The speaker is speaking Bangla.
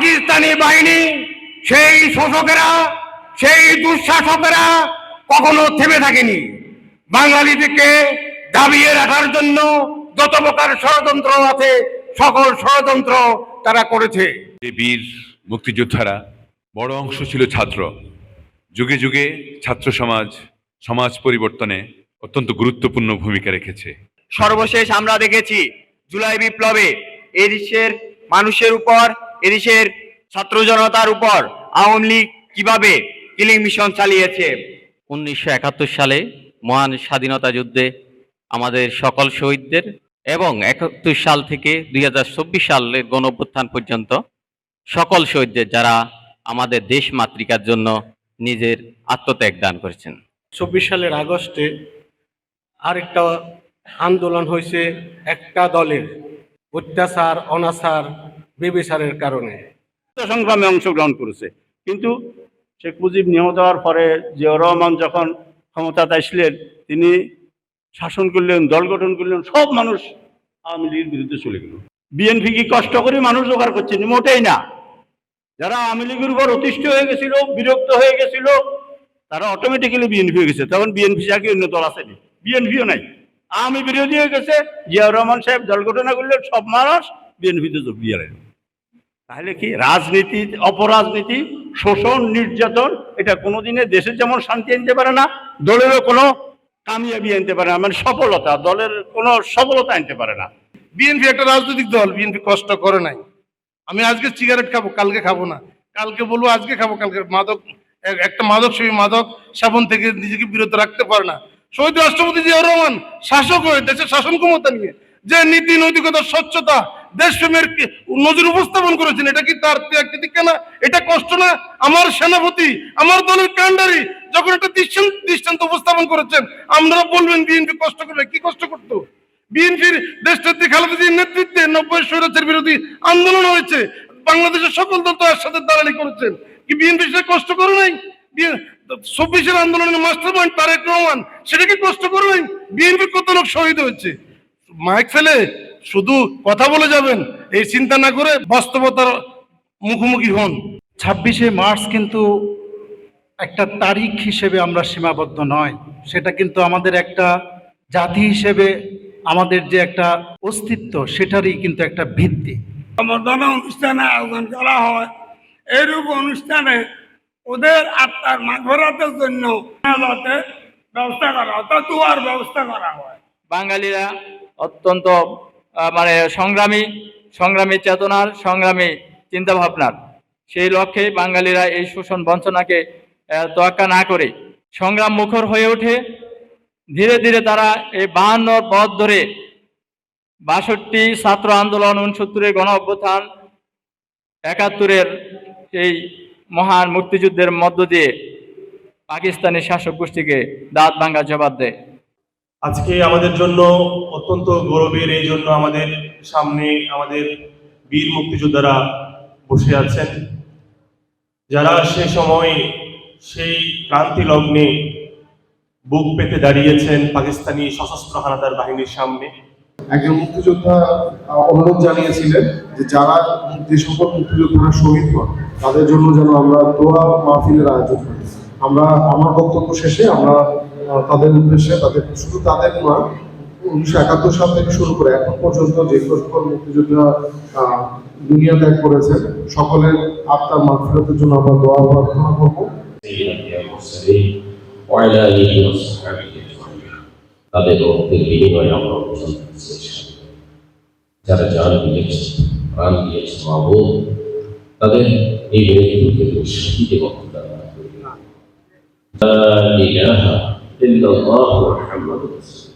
পাকিস্তানি বাহিনী, সেই শোষকেরা, সেই দুঃশাসকেরা কখনো থেমে থাকেনি। বাঙালিদেরকে দাবিয়ে রাখার জন্য যত প্রকার ষড়যন্ত্র আছে, সকল ষড়যন্ত্র তারা করেছে। বীর মুক্তিযোদ্ধারা বড় অংশ ছিল ছাত্র। যুগে যুগে ছাত্র সমাজ পরিবর্তনে অত্যন্ত গুরুত্বপূর্ণ ভূমিকা রেখেছে। সর্বশেষ আমরা দেখেছি জুলাই বিপ্লবে এদেশের মানুষের উপর, এদেশের ছাত্র জনতার উপর আওয়ামী লীগ কিভাবে কিলিং মিশন চালিয়েছে। 1971 সালে মহান স্বাধীনতা যুদ্ধে আমাদের সকল শহীদদের এবং 71 সাল থেকে 2024 সালের গণঅভ্যুত্থান পর্যন্ত সকল শহীদদের যারা আমাদের দেশ মাতৃকার জন্য নিজের আত্মত্যাগ দান করেছেন। 24 সালের আগস্টে আরেকটা আন্দোলন হয়েছে একটা দলের অত্যাচার, অনাচার, বেবিচারের কারণে। সংগ্রামে অংশগ্রহণ করেছে, কিন্তু শেখ মুজিব নিহত হওয়ার পরে জিয়াউর রহমান যখন ক্ষমতাতে আসলেন, তিনি শাসন করলেন, দল গঠন করলেন, সব মানুষ আওয়ামী লীগের বিরুদ্ধে চলে গেল। বিএনপি কি কষ্ট করে মানুষ জোগাড় করছে? মোটেই না। যারা আওয়ামী লীগের উপর অতিষ্ঠ হয়ে গেছিল, বিরক্ত হয়ে গেছিল, তারা অটোমেটিক্যালি বিএনপি হয়ে গেছে। তখন বিএনপি ছাড়া কি অন্য দল আসেনি? বিএনপিও নাই, আওয়ামী বিরোধী হয়ে গেছে। জিয়াউর রহমান সাহেব দল গঠনা করলেন, সব মানুষ বিএনপিতে যোগ দিয়ে গেলেন। তাহলে কি রাজনীতি, অপরাজনীতি, শোষণ, নির্যাতন, এটা কোনোদিনে দেশের যেমন শান্তি আনতে পারে না, দলেরও কোনো কামিয়াবি আনতে পারে না, মানে সফলতা, দলের কোনো সফলতা আনতে পারে না। বিএনপি একটা রাজনৈতিক দল, বিএনপি কষ্ট করে নাই। আমি আজকে সিগারেট খাবো, কালকে খাবো না, কালকে বলবো আজকে খাবো, কালকে একটা মাদক সেবী মাদক সেবন থেকে নিজেকে বিরত রাখতে পারে না। শহীদ রাষ্ট্রপতি জিয়াউর রহমান শাসক হয়ে দেশের শাসন ক্ষমতা নিয়ে যে নীতি, নৈতিকতা, স্বচ্ছতা, দেশপ্রেমের নজির উপস্থাপন করেছেন, এটা কি তার ত্যাগ না? এটা কষ্ট না? আমার সেনাপতি, আমার দলের কান্ডারি যখন একটা দৃষ্টান্ত উপস্থাপন করেছেন, আমরা বলবেন বিএনপি কষ্ট করবে? কি কষ্ট করতো? বিএনপির দেশনেত্রী খালেদা জিয়ার নেতৃত্বে 90 স্বৈরাচার বিরোধী আন্দোলন হয়েছে, বাংলাদেশের সকল দল তো এর সাথে দালালি করেছেন। কি বিএনপি সেটা কষ্ট করে নাই? 24-এর আন্দোলনের মাস্টার মাইন্ড তারেক রহমান, সেটা কি কষ্ট করে নাই? বিএনপি কত লোক শহীদ হয়েছে। মাইক ফেলে শুধু কথা বলে যাবেন, এই চিন্তা না করে বাস্তবতার মুখোমুখি হন। 26শে মার্চ কিন্তু একটা তারিখ হিসেবে আমরা সীমাবদ্ধ নয়, সেটা কিন্তু আমাদের একটা জাতি হিসেবে আমাদের যে একটা অস্তিত্ব, সেটারই কিন্তু একটা ভিত্তি। সম্বর্ধনা অনুষ্ঠানে আয়োজন করা হয়, এইরূপ অনুষ্ঠানে ওদের আত্মার মাগফিরাতের জন্য ব্যবস্থা করা, অর্থাৎ দুয়ার ব্যবস্থা করা হয়। বাঙালিরা অত্যন্ত সংগ্রামী চেতনার, সংগ্রামী চিন্তা ভাবনার, সেই লক্ষ্যে বাঙালিরা এই শোষণ বঞ্চনাকে তোয়াক্কা না করে সংগ্রাম মুখর হয়ে ওঠে। ধীরে ধীরে তারা এই 52 পথ ধরে 62 ছাত্র আন্দোলন, 69-এর গণ অভ্যুত্থান, 71-এর এই মহান মুক্তিযুদ্ধের মধ্য দিয়ে পাকিস্তানি শাসক গোষ্ঠীকে দাঁত ভাঙ্গা জবাব দেয়। আজকে আমাদের জন্য অত্যন্ত গৌরবের, এই জন্য আমাদের সামনে আমাদের বীর মুক্তিযোদ্ধারা বসে আছেন, যারা সে সময় সেই ক্রান্তি লগ্নে বুক পেতে দাঁড়িয়েছেন পাকিস্তানি সশস্ত্র হানাদার বাহিনীর সামনে। একজন মুক্তিযোদ্ধা অনুরোধ জানিয়েছিলেন যে যারা যে সকল মুক্তিযোদ্ধারা শহীদ হন তাদের জন্য যেন আমরা দোয়া মাহফিলের আয়োজন করি। আমার বক্তব্য শেষে আমরা তাদের উদ্দেশ্যে, শুধু তাদের নয়, 1971 সাল থেকে শুরু করে এখন পর্যন্ত যে সকল মুক্তিযোদ্ধা দুনিয়া ত্যাগ করেছেন, সকলের আত্মার মাগফিরাতের জন্য আমরা দোয়া প্রার্থনা করবো। তাদের রক্তের বিনিময়ে আমরা অর্জন করছি। যারা জান দিয়েছে, প্রাণ দিয়েছে, মাহবুব তাদের এই মৃত্যুকে শহীদে বক্তব্য লা ইলাহা ইল্লাল্লাহু মুহাম্মাদুর রাসূলুল্লাহ।